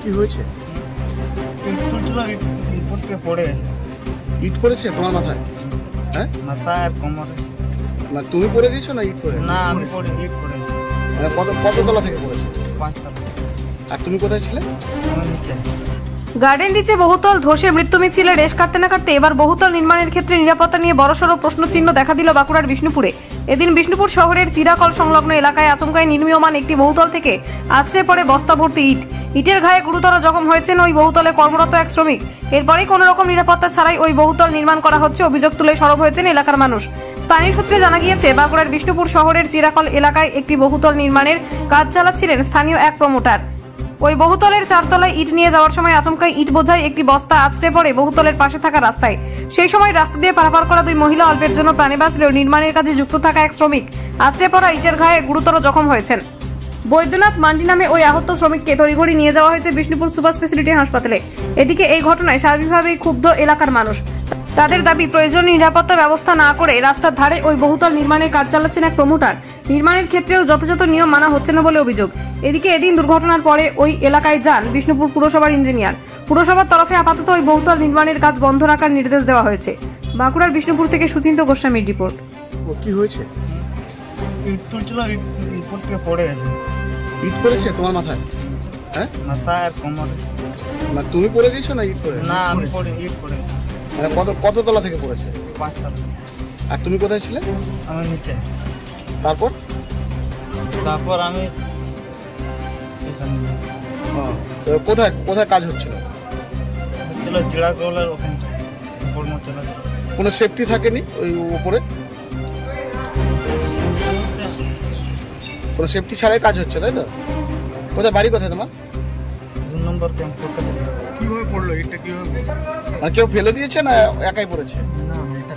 কি হয়েছে? ইট তুলছিল, ইট পড়তে পড়ে গেছে। ইট পড়েছে তোমার মাথায়? হ্যাঁ, মাথায় আর কোমরে। না তুমি পড়ে দিয়েছো না ইট পড়ে? না, আমি পড়ে ইট পড়ে গেছে। মানে কত তলা থেকে পড়েছে? 5 তলা। আর তুমি কোথায় ছিলে? আমি নিচে। গার্ডেন রিচে বহুতল ধসে মৃত্যু মিছিলে রেশ কাটতে না কাটতে এবার বহুতল নির্মাণের ক্ষেত্রে নিরাপত্তা নিয়ে বড়সড় প্রশ্নচিহ্ন দেখা দিল বাঁকুড়ার বিষ্ণুপুরে। এদিন বিষ্ণুপুর শহরের চিরাকল সংলগ্ন এলাকায় আচমকায় নির্মীয়মান একটি বহুতল থেকে আছড়ে পড়ে বস্তা ভর্তি ইটের ঘায়ে গুরুতর জখম হয়েছেন ওই বহুতলে কর্মরত এক শ্রমিক। এরপরেই কোনো রকম নিরাপত্তা ছাড়াই ওই বহুতল নির্মাণ করা হচ্ছে অভিযোগ তুলে সরব হয়েছেন এলাকার মানুষ। স্থানীয় সূত্রে জানা গিয়েছে, বাঁকুড়ার বিষ্ণুপুর শহরের চিরাকল এলাকায় একটি বহুতল নির্মাণের কাজ চালাচ্ছিলেন স্থানীয় এক প্রমোটার। ওই বহুতলের 4 তলায় ইট নিয়ে যাওয়ার সময় আচমকাই ইট বোঝাই একটি বস্তা আছড়ে পড়ে বহুতলের পাশে থাকা রাস্তায়। সেই সময় রাস্তা দিয়ে পারাপার করা 2 মহিলা অল্পের জন্য প্রাণে বাঁচলেও নির্মাণের কাজে যুক্ত থাকা এক শ্রমিক আছড়ে পড়া ইটের ঘায়ে গুরুতর জখম হয়েছেন। বৈদ্যনাথ মান্ডি নামে ওই আহত শ্রমিককে তড়িঘড়ি নিয়ে যাওয়া হয়েছে বিষ্ণুপুর সুপার স্পেশালিটি হাসপাতালে। এদিকে এই ঘটনায় স্বাভাবিকভাবেই ক্ষুব্ধ এলাকার মানুষ। তাদের দাবি, প্রয়োজনীয় নিরাপত্তা ব্যবস্থা না করে রাস্তার ধারে ওই বহুতল নির্মাণের কাজ চালাচ্ছেন এক প্রমোটার। নির্মাণের ক্ষেত্রেও যথাযথ নিয়ম মানা হচ্ছে না বলে অভিযোগ। এদিকে এদিন দুর্ঘটনার পরে ওই এলাকায় যান বিষ্ণুপুর পুরসভার ইঞ্জিনিয়ার। পুরসভার তরফে আপাতত ওই বহুতল নির্মাণের কাজ বন্ধ রাখার নির্দেশ দেওয়া হয়েছে। বাঁকুড়ার বিষ্ণুপুর থেকে সুচিন্ত গোস্বামীর রিপোর্ট। কি হয়েছে? ইট তুলছিল, ইট পড়তে পড়ে গেছে। ইট পড়েছে তোমার মাথায়? হ্যাঁ, মাথায় আর কোমরে। না তুমি পড়ে দিয়েছো না ইট পড়ে? না, আমি পড়ে ইট পড়ে গেছে। মানে কত তলা থেকে পড়েছে? 5 তলা। আর তুমি কোথায় ছিলে? আমি নিচে। তারপর আমি কোথায় কাজ হচ্ছিল? চিড়াকলের ওখানে কোনো সেফটি থাকেনি ওই উপরে? কোনো সেফটি ছাড়াই কাজ হচ্ছে, তাই তো? বাড়ি কোথায় তোমার? 2 নম্বর ক্যাম্পের কাছে। কিভাবে পড়লো ইটটা? আর কেউ ফেলে দিয়েছে না একাই পড়েছে? না, এটা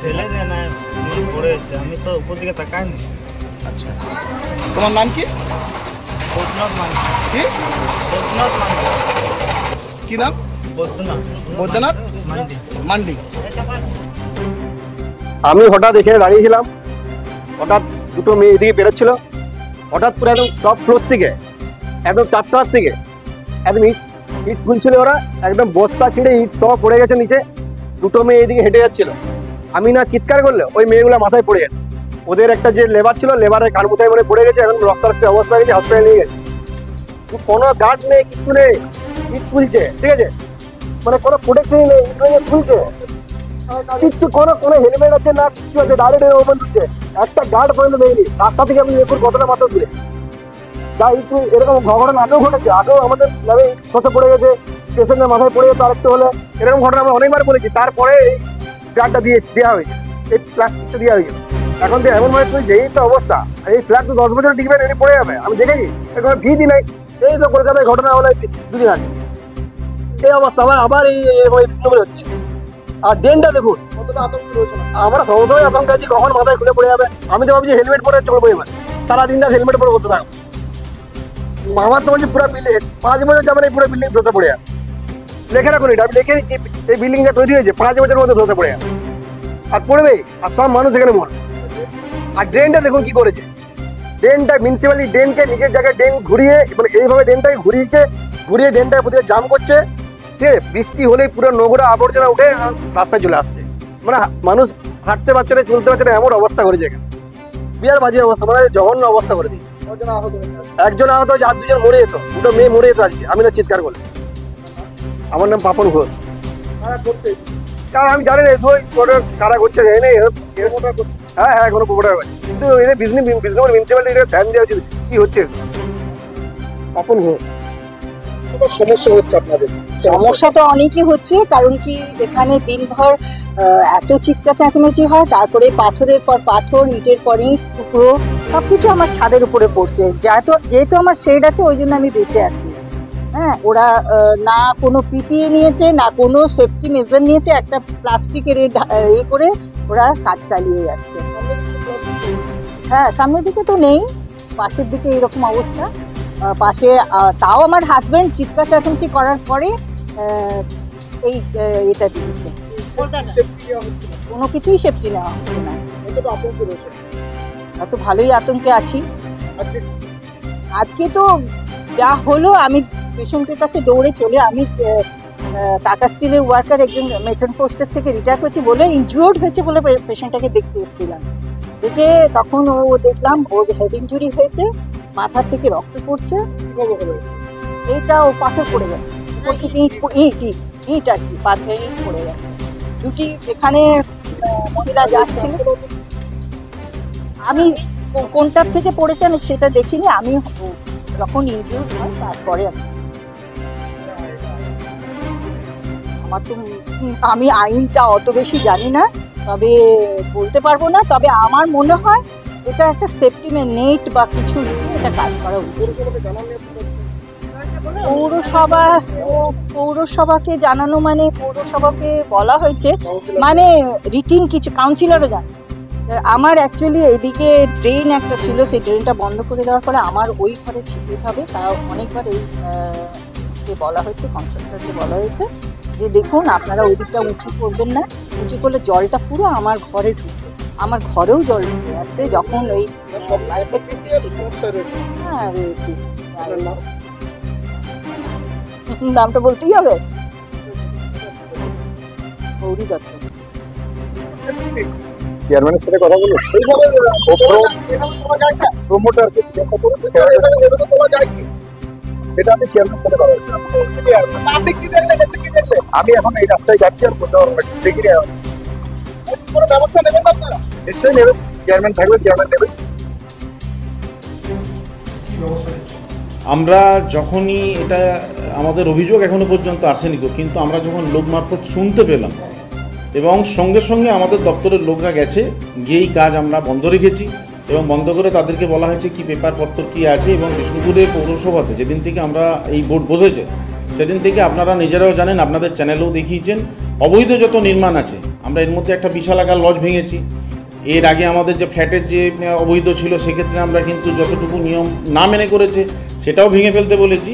ফেলে দেয় না, পড়েছে। আমি তো উপর দিকে তাকাইনি। আচ্ছা, তোমার নাম কি? বৈদ্যনাথ মান্ডি। কি কি নাম? বৈদ্যনাথ মান্ডি। আমি হঠাৎ এখানে দাঁড়িয়েছিলাম, হঠাৎ 2টো মেয়ে এদিকে বেরোচ্ছিল, হঠাৎ পুরো একদম টপ ফ্লোর থেকে, একদম 4 তলার থেকে একদম ইট তুলছিল ওরা, একদম বস্তা ছিঁড়ে ইট সব পড়ে গেছে নিচে। 2টো মেয়ে এদিকে হেঁটে যাচ্ছিল। আমি না চিৎকার করলে ওই মেয়েগুলো মাথায় পড়ে গেছে। ওদের একটা যে লেবার ছিল, লেবারের কান মুথায় মনে পড়ে গেছে, এখন রক্তারক্ত অবস্থা গেছে, হসপিটালে নিয়ে গেছে। কোনো গার্ড নেই, কিছু নেই, ইট তুলছে, ঠিক আছে? মানে কোনো প্রোটেকশন নেই, ইট তুলছে, কিচ্ছু কোনো হেলমেট আছে না, কিছু আছে, ডাইরেক্ট ওপেন তুলছে। একটা গার্ড পর্যন্ত দেয়নি। রাস্তা থেকে আমি দেখুন কতটা মাথা তুলে যা একটু এরকম ঘটনা আগেও ঘটেছে। আগেও আমাদের নামে খসে পড়ে গেছে, পেশেন্টের মাথায় পড়ে গেছে, আরেকটু হলে এরকম ঘটনা আমরা অনেকবার বলেছি। তারপরে এই ফ্ল্যাগটা দেওয়া হয়েছে, এই প্লাস্টিকটা দেওয়া হয়েছে। এখন তো এমন ভাবে তুই যেই তো অবস্থা, এই ফ্ল্যাগ তো 10 বছর টিকবে, এমনি পড়ে যাবে। আমি দেখেছি, এরকম ভিড়ই নাই। এই তো কলকাতায় ঘটনা হলো 2 দিন আগে, এই অবস্থা আবার এই হচ্ছে। আর ড্রেনটা দেখুন কতটা আতঙ্ক রয়েছে। আমরা সবসময় আতঙ্ক আছি কখন মাথায় খুলে পড়ে যাবে। আমি তো ভাবছি হেলমেট পরে চলবো, এবার সারাদিন রাত হেলমেট পরে বসে থাকবো। আমার তো বলছি পুরো বিল্ডিং 5 বছর যাবে, এই পুরো বিল্ডিং ধসে পড়ে যাবে। লেখে রাখুন, এটা আমি লিখে দিচ্ছি, এই বিল্ডিংটা তৈরি হয়েছে 5 বছরের মধ্যে ধসে পড়ে যাবে। আর পড়বেই, আর সব মানুষ এখানে মরবে। আর ড্রেনটা দেখুন কি করেছে। ড্রেনটা মিউনিসিপ্যালিটি ড্রেনকে নিজের জায়গায় ড্রেন ঘুরিয়ে, মানে এইভাবে ড্রেনটাকে ঘুরিয়ে ড্রেনটাকে প্রতিদিন জাম করছে। ঠিক আছে, বৃষ্টি হলেই পুরো নোংরা আবর্জনা উঠে রাস্তায় চলে আসছে। মানে মানুষ হাঁটতে পারছে না, চলতে পারছে না, এমন অবস্থা করেছে এখানে। বিরাট বাজে অবস্থা, মানে জঘন্য অবস্থা করে দিই। 1জন আহত হয়েছে, আর 2জন মরে যেত, 2টো মেয়ে মরে যেত আজকে আমি না চিৎকার করলে। আমার নাম পাপন ঘোষ। কারণ আমি জানি না কারা করছে, হ্যাঁ কোনো প্রোগ্রাম আছে, কিন্তু এদের মিউনিসিপ্যালিটি ধ্যান দেওয়া উচিত কি হচ্ছে। পাপন ঘোষ। সমস্যা হচ্ছে আপনাদের? সমস্যা তো অনেকই হচ্ছে, কারণ কি এখানে দিনভর এত চিৎকার চেঁচামেচি হয়, তারপরে পাথরের পর পাথর, ইটের পর ইট, টুকরো সবকিছু আমার ছাদের উপরে পড়ছে। যেহেতু আমার শেড আছে, ওই জন্য আমি বেঁচে আছি। হ্যাঁ, ওরা না কোনো পিপিই নিয়েছে, না কোনো সেফটি মেজার নিয়েছে। একটা প্লাস্টিকের করে ওরা কাজ চালিয়ে যাচ্ছে। হ্যাঁ, সামনের দিকে তো নেই, পাশের দিকে এরকম অবস্থা। পাশে তাও আমার হাজবেন্ড চিৎকার চেঁচামেচি করার পরে এই এটা দিয়েছে। কোনো কিছুই সেফটি নেওয়া হচ্ছে না। এত ভালোই আতঙ্কে আছি। আজকে তো যা হলো, আমি পেশেন্টের কাছে দৌড়ে চলে আমি টাটা স্টিলের ওয়ার্কার একজন মেট্রন পোস্টের থেকে রিটায়ার করেছি বলে ইনজিওর্ড হয়েছে বলে পেশেন্টটাকে দেখতে এসেছিলাম। দেখে তখন ও দেখলাম ওর হেড ইনজুরি হয়েছে, মাথার থেকে রক্ত পড়ছে, এইটা ও পাথর পড়ে গেছে, ইট আর কি পাথরের ইট পড়ে গেছে। দুটি এখানে মহিলা যাচ্ছিল, আমি কোনটার থেকে পড়েছে আমি সেটা দেখিনি, আমি যখন ইনজিওর্ড হয় তারপরে আমি আইনটা অত বেশি জানি না, তবে বলতে পারবো না। তবে আমার মনে হয় এটা একটা সেফটি নেট বা কিছু এটা কাজ করা উচিত। পৌরসভাকে জানানো মানে পৌরসভাকে বলা হয়েছে মানে রিটিন কিছু কাউন্সিলরও জানে। আমার অ্যাকচুয়ালি এদিকে ড্রেন একটা ছিল, সেই ড্রেনটা বন্ধ করে দেওয়ার পরে আমার ওই ঘরে যেতে হবে। তা অনেকবার এই বলা হয়েছে, কন্ট্রাক্টরকে বলা হয়েছে যে দেখুন আপনারা ওই দিকটা উঁচু করবেন না, উঁচু করলে জলটা পুরো আমার ঘরে ঢুকবে, আমার ঘরেও জল ঢুকে যাচ্ছে যখন ওই হ্যাঁ রয়েছে। নামটা বলতেই হবে, গৌরী দত্ত। চেয়ারম্যানের সাথে কথা বলুন, প্রমোটারকে জিজ্ঞাসা করুন সেটা আমি চেয়ারম্যানের সাথে কথা বলছি। আমি এখন এই রাস্তায় যাচ্ছি আর কোথাও দেখিনি, কোনো ব্যবস্থা নেবেন আপনারা? নিশ্চয়ই নেবেন, চেয়ারম্যান থাকবে, চেয়ারম্যান নেবেন। আমরা যখনই এটা আমাদের অভিযোগ এখনো পর্যন্ত আসেনি, কিন্তু আমরা যখন লোক মারফত শুনতে পেলাম এবং সঙ্গে সঙ্গে আমাদের দপ্তরের লোকরা গেছে, গিয়েই কাজ আমরা বন্ধ রেখেছি এবং বন্ধ করে তাদেরকে বলা হয়েছে কি পেপারপত্র কী আছে। এবং বিষ্ণুপুরের পৌরসভাতে যেদিন থেকে আমরা এই বোর্ড বসেছে সেদিন থেকে আপনারা নিজেরাও জানেন, আপনাদের চ্যানেলেও দেখিয়েছেন, অবৈধ যত নির্মাণ আছে আমরা এর মধ্যে একটা বিশাল আকার লজ ভেঙেছি। এর আগে আমাদের যে ফ্ল্যাটের যে অবৈধ ছিল সেক্ষেত্রে আমরা কিন্তু যতটুকু নিয়ম না মেনে করেছে সেটাও ভেঙে ফেলতে বলেছি।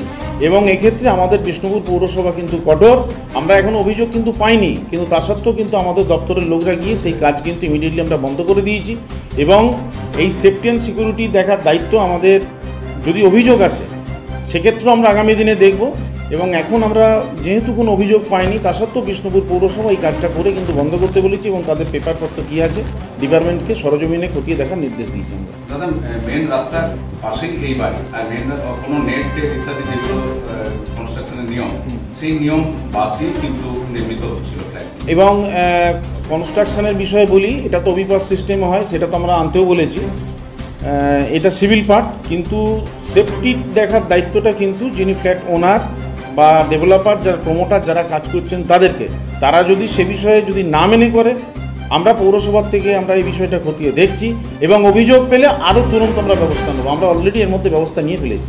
এবং এক্ষেত্রে আমাদের বিষ্ণুপুর পৌরসভা কিন্তু কঠোর, আমরা এখনও অভিযোগ কিন্তু পাইনি, কিন্তু তা সত্ত্বেও কিন্তু আমাদের দপ্তরের লোকরা গিয়ে সেই কাজ কিন্তু ইমিডিয়েটলি আমরা বন্ধ করে দিয়েছি। এবং এই সেফটি অ্যান্ড সিকিউরিটি দেখার দায়িত্ব আমাদের, যদি অভিযোগ আসে সেক্ষেত্রেও আমরা আগামী দিনে দেখব। এবং এখন আমরা যেহেতু কোনো অভিযোগ পাইনি তা সত্ত্বেও বিষ্ণুপুর পৌরসভা এই কাজটা করে কিন্তু বন্ধ করতে বলেছি এবং তাদের পেপারপত্র কী আছে ডিপার্টমেন্টকে সরজমিনে খতিয়ে দেখার নির্দেশ দিয়েছি আমরা। দাদা মেন রাস্তার পাশেই এই বাড়ি, আর মেন কোনো নেট ইত্যাদি যেগুলো কনস্ট্রাকশনের নিয়ম, সেই নিয়ম বাদ দিয়ে কিন্তু নির্মিত হচ্ছিল ফ্ল্যাট। এবং কনস্ট্রাকশনের বিষয়ে বলি, এটা তো ওবিপাস সিস্টেমে হয়, সেটা তো আমরা আনতেও বলেছি, এটা সিভিল পার্ট, কিন্তু সেফটি দেখার দায়িত্বটা কিন্তু যিনি ফ্ল্যাট ওনার বা ডেভেলপার, যারা প্রমোটার যারা কাজ করছেন তাদেরকে, তারা যদি সে বিষয়ে যদি না মেনে করে আমরা পৌরসভার থেকে আমরা এই বিষয়টা খতিয়ে দেখছি এবং অভিযোগ পেলে আরও তুরন্ত আমরা ব্যবস্থা নেব। আমরা অলরেডি এর মধ্যে ব্যবস্থা নিয়ে ফেলেছি,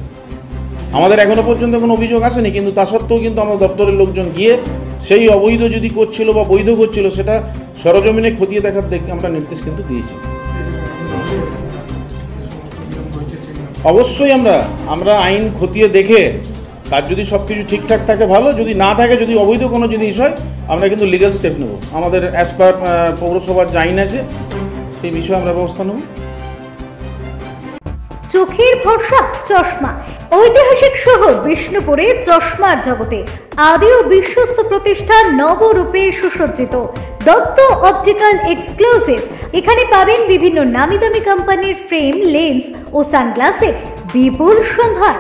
আমাদের এখনও পর্যন্ত কোনো অভিযোগ আসেনি, কিন্তু তা সত্ত্বেও কিন্তু আমার দপ্তরের লোকজন গিয়ে সেই অবৈধ যদি করছিল বা বৈধ করছিল সেটা সরজমিনে খতিয়ে দেখার আমরা নির্দেশ কিন্তু দিয়েছি। অবশ্যই আমরা আইন খতিয়ে দেখে তার যদি সব কিছু ঠিকঠাক থাকে ভালো, যদি না থাকে, যদি অবৈধ কোনো জিনিস হয় আমরা কিন্তু লিগ্যাল স্টেপ নেব। আমাদের অ্যাজ পার পৌরসভার যে আইন আছে সেই বিষয়ে আমরা ব্যবস্থা নেব। চোখের ভরসা চশমা, ঐতিহাসিক শহর বিষ্ণুপুরে চশমার জগতে আদি ও বিশ্বস্ত প্রতিষ্ঠান নবরূপে সুসজ্জিত দত্ত অপটিক্যাল এক্সক্লুসিভ। এখানে পাবেন বিভিন্ন নামি দামি কোম্পানির ফ্রেম, লেন্স ও সানগ্লাসের বিপুল সম্ভার।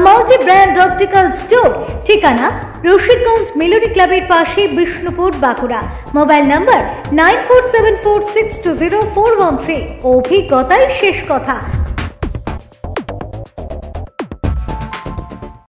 মাল্টি ব্র্যান্ড অপটিক্যাল স্টোর, ঠিকানা রশিদগঞ্জ মেলোডি ক্লাবের পাশে, বিষ্ণুপুর, বাঁকুড়া। Mobile number 9474620413। অভিজ্ঞতাই শেষ কথা।